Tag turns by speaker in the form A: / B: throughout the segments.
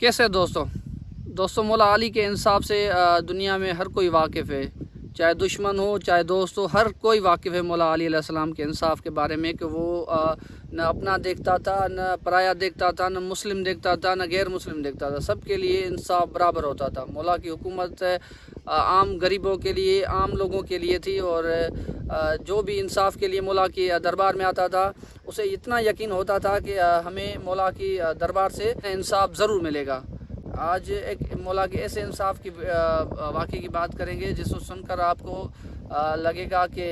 A: कैसे दोस्तों मौला अली के इंसाफ से दुनिया में हर कोई वाकिफ़ है, चाहे दुश्मन हो चाहे दोस्त हो, हर कोई वाकिफ़ है मौला अली अलैहिस्सलाम के इंसाफ के बारे में कि वो न अपना देखता था, न पराया देखता था, न मुस्लिम देखता था, न गैर मुस्लिम देखता था। सब के लिए इंसाफ बराबर होता था। मौला की हुकूमत आम गरीबों के लिए, आम लोगों के लिए थी, और जो भी इंसाफ के लिए मौला की दरबार में आता था उसे इतना यकीन होता था कि हमें मौला की दरबार से इंसाफ ज़रूर मिलेगा। आज एक मौला के ऐसे इंसाफ की वाक़े की बात करेंगे जिसको सुनकर आपको लगेगा कि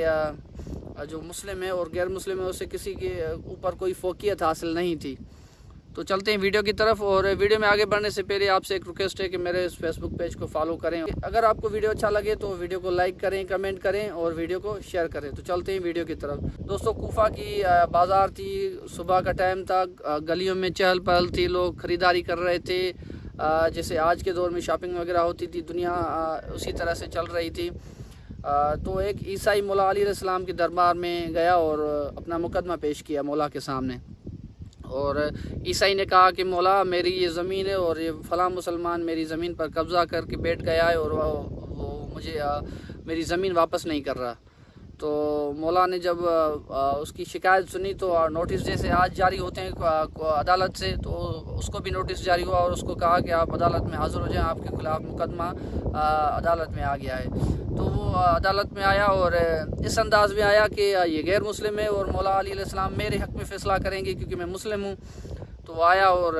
A: जो मुस्लिम है और गैर मुस्लिम है उससे किसी के ऊपर कोई फ़ोक़ियत हासिल नहीं थी। तो चलते हैं वीडियो की तरफ, और वीडियो में आगे बढ़ने से पहले आपसे एक रिक्वेस्ट है कि मेरे इस फेसबुक पेज को फॉलो करें। अगर आपको वीडियो अच्छा लगे तो वीडियो को लाइक करें, कमेंट करें और वीडियो को शेयर करें। तो चलते हैं वीडियो की तरफ। दोस्तों, कूफा की बाज़ार थी, सुबह का टाइम था, गलियों में चहल पहल थी, लोग ख़रीदारी कर रहे थे। जैसे आज के दौर में शॉपिंग वगैरह होती थी, दुनिया उसी तरह से चल रही थी। तो एक ईसाई मौला अली अलैहिस्सलाम के दरबार में गया और अपना मुकदमा पेश किया मौला के सामने। और ईसाई ने कहा कि मौला, मेरी ये ज़मीन है और ये फ़लाँ मुसलमान मेरी ज़मीन पर कब्ज़ा करके बैठ गया है और वो मुझे मेरी ज़मीन वापस नहीं कर रहा। तो मौला ने जब उसकी शिकायत सुनी तो नोटिस जैसे आज जारी होते हैं अदालत से, तो उसको भी नोटिस जारी हुआ और उसको कहा कि आप अदालत में हाज़िर हो जाएं, आपके खिलाफ़ मुकदमा अदालत में आ गया है। तो वो अदालत में आया और इस अंदाज़ में आया कि ये गैर मुस्लिम है और मौला अली अलैहिस्सलाम मेरे हक़ में फ़ैसला करेंगे क्योंकि मैं मुस्लिम हूँ। तो वो आया और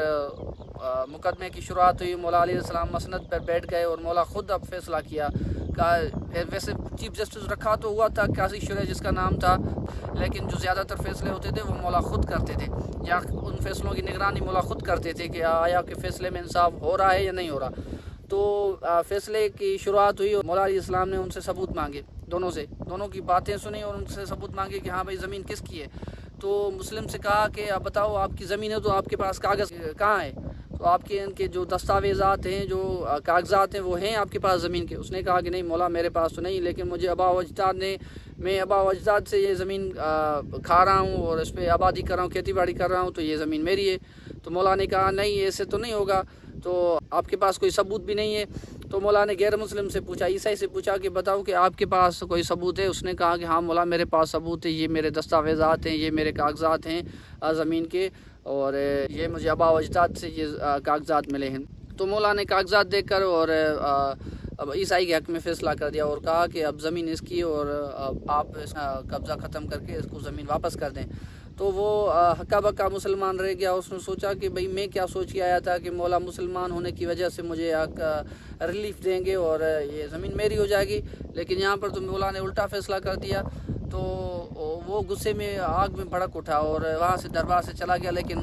A: मुकदमे की शुरुआत हुई। मौला अली अलैहिस्सलाम मसनद पर बैठ गए और मौला ख़ुद अब फ़ैसला किया। वैसे चीफ़ जस्टिस रखा तो हुआ था काज़ी शुरा जिसका नाम था, लेकिन जो ज़्यादातर फ़ैसले होते थे वो मौला ख़ुद करते थे, या उन फ़ैसलों की निगरानी मौला ख़ुद करते थे कि आया कि फ़ैसले में इंसाफ हो रहा है या नहीं हो रहा। तो फ़ैसले की शुरुआत हुई और मौला अली अलैहिस्सलाम ने उनसे सबूत मांगे, दोनों की बातें सुनी और उनसे सबूत मांगे कि हाँ भाई, ज़मीन किसकी है। तो मुस्लिम से कहा कि आप बताओ, आपकी ज़मीन है तो आपके पास कागज़ कहाँ है, तो आपके इनके जो दस्तावेज़ात हैं, जो कागज़ात हैं, वो हैं आपके पास ज़मीन के। उसने कहा कि नहीं मौला, मेरे पास तो नहीं, लेकिन मुझे मैं आबा व अजदाद से ये ज़मीन खा रहा हूँ और इस पर आबादी कर रहा हूँ, खेती बाड़ी कर रहा हूँ, तो ये ज़मीन मेरी है। तो मौला ने कहा नहीं, ऐसे तो नहीं होगा, तो आपके पास कोई सबूत भी नहीं है। तो मौला ने गैर मुस्लिम से पूछा, ईसाई से पूछा कि बताओ कि आपके पास कोई सबूत है। उसने कहा कि हाँ मौला, मेरे पास सबूत है, ये मेरे दस्तावेज़ात हैं, ये मेरे कागज़ात हैं ज़मीन के, और ये मुझे आबा व अजदाद से ये कागज़ात मिले हैं। तो मौला ने कागज़ात देखकर और अब ईसाई के हक़ में फ़ैसला कर दिया और कहा कि अब ज़मीन इसकी और आप इसका कब्ज़ा ख़त्म करके इसको ज़मीन वापस कर दें। तो वो हक्का बक्का मुसलमान रह गया। उसने सोचा कि भाई, मैं क्या सोच के आया था कि मौला मुसलमान होने की वजह से मुझे रिलीफ़ देंगे और ये ज़मीन मेरी हो जाएगी, लेकिन यहाँ पर तो मौला ने उल्टा फ़ैसला कर दिया। तो वो गुस्से में आग में भड़क उठा और वहाँ से दरबार से चला गया, लेकिन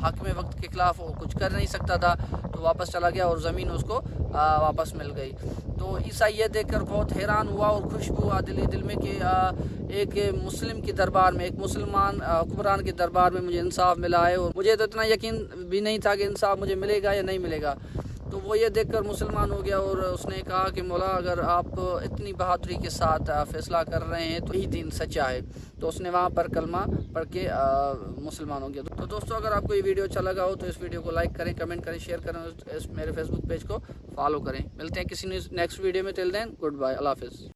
A: हाकिम वक्त के ख़िलाफ़ वो कुछ कर नहीं सकता था, तो वापस चला गया और ज़मीन उसको वापस मिल गई। तो ईसाई ये देखकर बहुत हैरान हुआ और खुश हुआ दिल में कि एक मुस्लिम की दरबार में, एक मुसलमान हुक्मरान के दरबार में मुझे इंसाफ मिला है, और मुझे तो इतना यकीन भी नहीं था कि इंसाफ मुझे मिलेगा या नहीं मिलेगा। तो वो ये देखकर मुसलमान हो गया और उसने कहा कि मौला, अगर आप इतनी बहादुरी के साथ फ़ैसला कर रहे हैं तो यही दीन सच्चा है। तो उसने वहाँ पर कलमा पढ़ के मुसलमान हो गया। तो दोस्तों, अगर आपको ये वीडियो अच्छा लगा हो तो इस वीडियो को लाइक करें, कमेंट करें, शेयर करें, मेरे फेसबुक पेज को फॉलो करें। मिलते हैं किसी नेक्स्ट वीडियो में। टिल देन, गुड बाय, अल्लाह हाफ़िज़।